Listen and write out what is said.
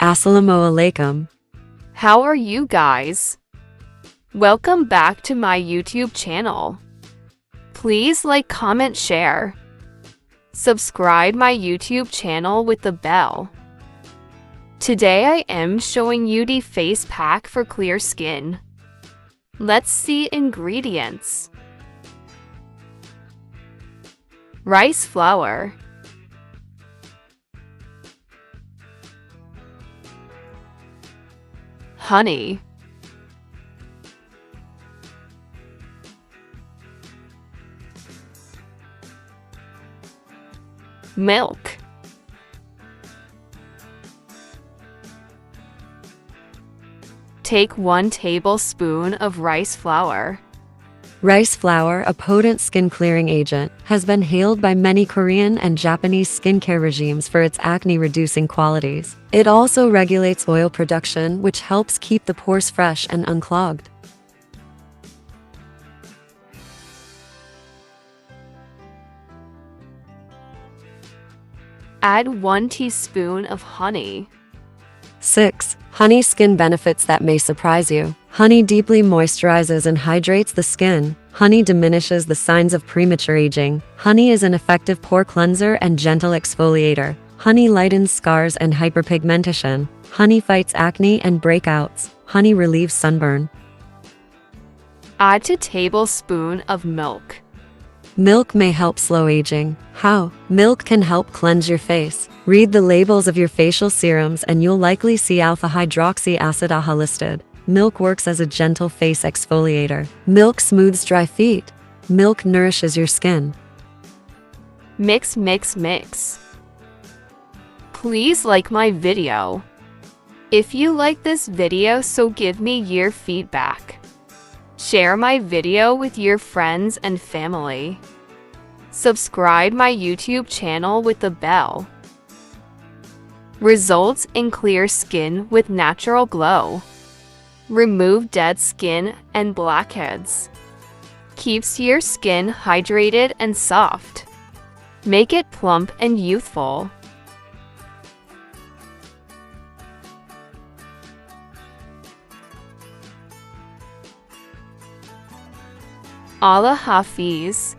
Alaikum. How are you guys? Welcome back to my YouTube channel. Please like, comment, share. Subscribe my YouTube channel with the bell. Today I am showing you the face pack for clear skin. Let's see ingredients. Rice flour, honey, milk, take 1 tablespoon of rice flour. Rice flour, a potent skin-clearing agent, has been hailed by many Korean and Japanese skincare regimes for its acne-reducing qualities. It also regulates oil production, which helps keep the pores fresh and unclogged. Add 1 teaspoon of honey. 6. Honey skin benefits that may surprise you. Honey deeply moisturizes and hydrates the skin. Honey diminishes the signs of premature aging. Honey is an effective pore cleanser and gentle exfoliator. Honey lightens scars and hyperpigmentation. Honey fights acne and breakouts. Honey relieves sunburn. Add 2 tablespoons of milk. Milk may help slow aging. How? Milk can help cleanse your face. Read the labels of your facial serums and you'll likely see alpha-hydroxy acid AHA listed. Milk works as a gentle face exfoliator. Milk smooths dry feet. Milk nourishes your skin. Mix, mix, mix. Please like my video. If you like this video, so give me your feedback. Share my video with your friends and family. Subscribe my YouTube channel with the bell. Results in clear skin with natural glow. Remove dead skin and blackheads. Keeps your skin hydrated and soft. Make it plump and youthful. Allah Hafiz.